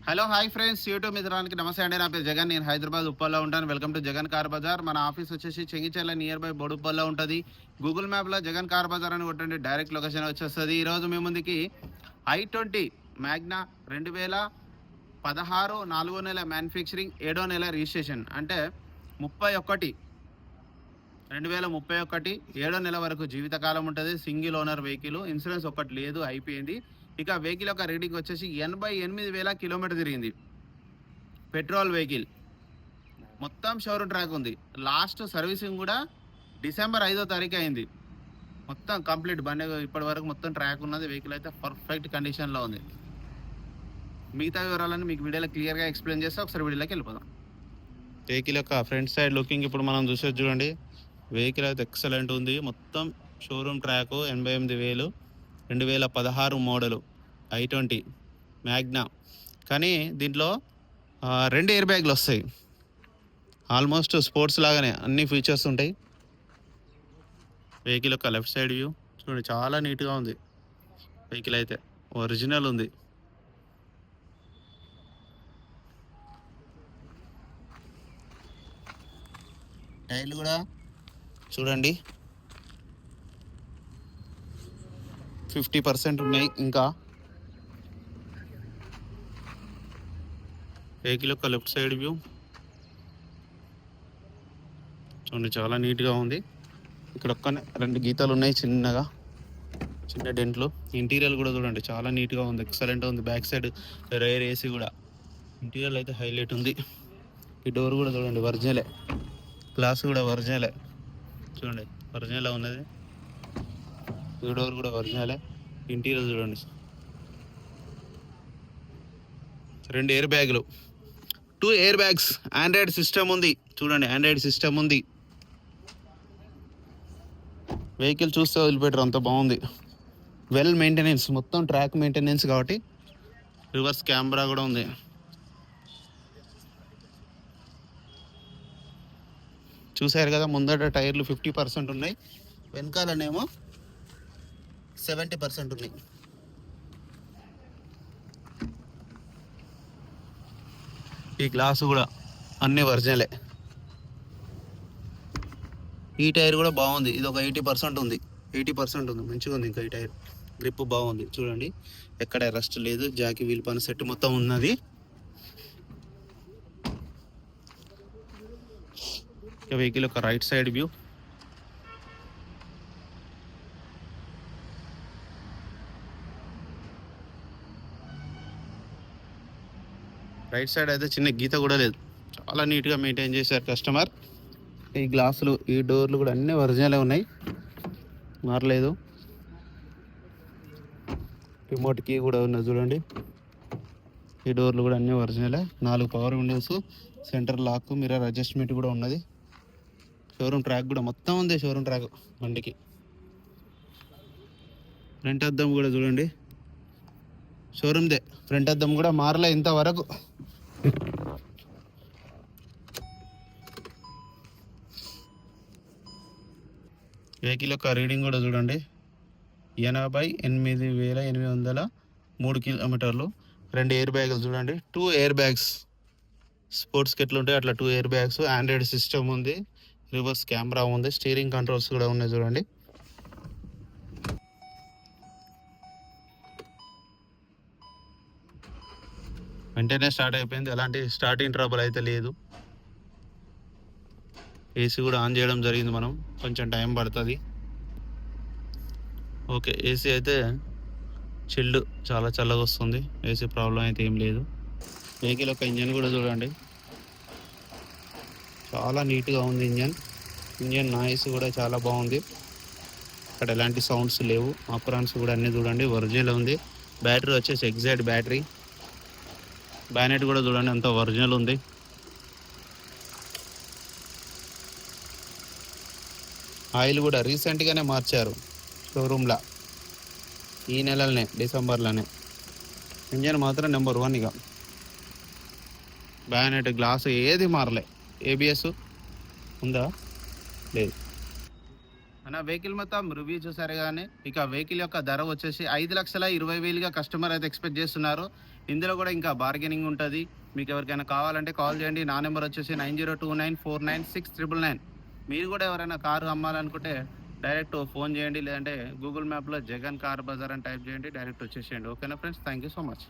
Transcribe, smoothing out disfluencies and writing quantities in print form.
Hello hi friends, YouTube మిత్రానికి నమస్తే అండి. నా పేరు జగన్. నేను హైదరాబాద్ ఉప్పల్లో ఉంటాను. Welcome to Jagan car Bazar. మన ఆఫీస్ వచ్చేసి చెంగిచెర్ల నియర్ బై బోడుప్పల్లో ఉంటుంది. గూగుల్ మ్యాప్లో జగన్ కార్ బజార్ అని కొట్టండి, డైరెక్ట్ లొకేషన్ వచ్చేస్తుంది. ఈరోజు మీ ముందుకి i20 మ్యాగ్నా 2016 4వ నెల మ్యానుఫ్యాక్చరింగ్ 7వ నెల రిజిస్ట్రేషన్, అంటే 2031 7వ నెల వరకు జీవితకాలం ఉంటుంది. సింగిల్ ఓనర్ వెహికల్, ఇన్సూరెన్స్ ఒక్కటి లేదు, అయిపోయింది. ఇక వెహికల్ యొక్క రీడింగ్ వచ్చేసి 88,000 కిలోమీటర్ తిరిగింది. పెట్రోల్ వెహికల్, మొత్తం షోరూమ్ ట్రాక్ ఉంది. లాస్ట్ సర్వీసింగ్ కూడా డిసెంబర్ 5వ తారీఖు అయింది. మొత్తం కంప్లీట్ బండి ఇప్పటి వరకు మొత్తం ట్రాక్ ఉన్నది. వెహికల్ అయితే పర్ఫెక్ట్ కండిషన్లో ఉంది. మిగతా వివరాలను మీకు వీడియోలో క్లియర్గా ఎక్స్ప్లెయిన్ చేస్తే ఒకసారి వీడియోలోకి వెళ్ళిపోదాం. వెహికల్ యొక్క ఫ్రంట్ సైడ్ లుకింగ్ ఇప్పుడు మనం చూసేది చూడండి. వెహికల్ అయితే ఎక్సలెంట్ ఉంది. మొత్తం showroom track, 88,000, 2016 model i20 Magna. కానీ దీంట్లో 2 ఎయిర్ బ్యాగ్లు వస్తాయి. ఆల్మోస్ట్ స్పోర్ట్స్ లాగానే అన్ని ఫీచర్స్ ఉంటాయి. వెహికల్ యొక్క లెఫ్ట్ సైడ్ వ్యూ చూడండి, చాలా నీట్గా ఉంది. వెహికల్ అయితే ఒరిజినల్ ఉంది. టైర్లు కూడా చూడండి 50% ఉన్నాయి. ఇంకా వెహికల్ యొక్క లెఫ్ట్ సైడ్ వ్యూ చూడండి, చాలా నీట్గా ఉంది. ఇక్కడ ఒక్క 2 గీతాలు ఉన్నాయి, చిన్న డెంట్లు. ఇంటీరియర్ కూడా చూడండి, చాలా నీట్గా ఉంది, ఎక్సలెంట్ ఉంది. బ్యాక్ సైడ్ రేర్ ఏసీ కూడా. ఇంటీరియర్ అయితే హైలైట్ ఉంది. ఈ డోర్ కూడా చూడండి ఒరిజినలే, గ్లాస్ కూడా ఒరిజినలే చూడండి, ఒరిజినల్ ఉన్నది. ఈ డోర్ కూడా ఒరిజినలే. ఇంటీరియర్ చూడండి, 2 ఎయిర్ బ్యాగులు, 2 ఎయిర్ బ్యాగ్స్, ఆండ్రాయిడ్ సిస్టమ్ ఉంది చూడండి, ఆండ్రాయిడ్ సిస్టమ్ ఉంది. వెహికల్ చూస్తే వదిలిపెట్టరు, అంత బాగుంది. వెల్ మెయింటెనెన్స్, మొత్తం ట్రాక్ మెయింటెనెన్స్ కాబట్టి. రివర్స్ కెమెరా కూడా ఉంది. చూసారు కదా, ముందట టైర్లు 50% ఉన్నాయి, వెనకాలనేమో 70% ఉన్నాయి. ఈ గ్లాసు కూడా అన్నీ ఒరిజినలే. ఈ టైర్ కూడా బాగుంది. ఇది ఒక 80% ఉంది, 80% ఉంది, మంచిగా ఉంది. ఇంకా ఈ టైర్ గ్రిప్ బాగుంది చూడండి, ఎక్కడ రస్ట్ లేదు. జాకీ వీల్ పని సెట్ మొత్తం ఉన్నది. వెహికల్ యొక్క right side view right side అయితే చిన్న గీత కూడా లేదు, చాలా నీట్గా మెయింటైన్ చేశారు కస్టమర్. ఈ గ్లాసులు, ఈ డోర్లు కూడా అన్నీ ఒరిజినలే ఉన్నాయి, మారలేదు. రిమోట్ కీ కూడా ఉన్నది చూడండి. ఈ డోర్లు కూడా అన్నీ ఒరిజినలే. 4 power windows, centre lock, mirror adjustment కూడా ఉన్నది. షోరూమ్ ట్రాక్ కూడా మొత్తం ఉంది. షోరూమ్ ట్రాక్ బండికి. ఫ్రంట్ అద్దం కూడా చూడండి, షోరూమ్దే. ఫ్రంట్ అద్దం కూడా మారలే ఇంతవరకు. వెహికల్ యొక్క రీడింగ్ కూడా చూడండి, 88,803 కిలోమీటర్లు. 2 ఎయిర్ బ్యాగులు చూడండి, 2 ఎయిర్ బ్యాగ్స్. స్పోర్ట్స్కి ఎట్లా ఉంటాయి అట్లా 2 ఎయిర్ బ్యాగ్స్. ఆండ్రాయిడ్ సిస్టమ్ ఉంది, రివర్స్ కెమెరా ఉంది, స్టీరింగ్ కంట్రోల్స్ కూడా ఉన్నాయి చూడండి. వెంటనే స్టార్ట్ అయిపోయింది, ఎలాంటి స్టార్టింగ్ ట్రబుల్ అయితే లేదు. ఏసీ కూడా ఆన్ చేయడం జరిగింది మనం, కొంచెం టైం పడుతుంది. ఓకే, ఏసీ అయితే చిల్డ్, చాలా చల్లగా వస్తుంది. ఏసీ ప్రాబ్లం అయితే ఏం లేదు. వెహికల్ యొక్క ఇంజన్ కూడా చూడండి, చాలా నీట్గా ఉంది. ఇంజన్ నాయిస్ కూడా చాలా బాగుంది. అక్కడ ఎలాంటి సౌండ్స్ లేవు. అప్రాన్స్ కూడా అన్నీ చూడండి ఒరిజినల్ ఉంది. బ్యాటరీ వచ్చేసి ఎగ్జాక్ట్ బ్యాటరీ. బ్యానెట్ కూడా చూడండి, అంత ఒరిజినల్ ఉంది. ఆయిల్ కూడా రీసెంట్గానే మార్చారు షోరూమ్లో, ఈ నెలలోనే, డిసెంబర్లోనే. ఇంజన్ మాత్రం నెంబర్ 1. ఇక బ్యానెట్, గ్లాసు ఏది మారలే. ఏబిఎస్ ఉందా? లేదు. అన్న వెహికల్ మొత్తం రివ్యూ చూసారు కానీ ఇక వెహికల్ యొక్క ధర వచ్చేసి 5,20,000గా కస్టమర్ అయితే ఎక్స్పెక్ట్ చేస్తున్నారు. ఇందులో కూడా ఇంకా బార్గెనింగ్ ఉంటుంది. మీకు ఎవరికైనా కావాలంటే కాల్ చేయండి. నా నెంబర్ వచ్చేసి 9029496999. మీరు కూడా ఎవరైనా కారు అమ్మాలనుకుంటే డైరెక్ట్ ఫోన్ చేయండి, లేదంటే గూగుల్ మ్యాప్లో జగన్ కార్ బజార్ అని టైప్ చేయండి, డైరెక్ట్ వచ్చేసేయండి. ఓకేనా friends, thank you so much.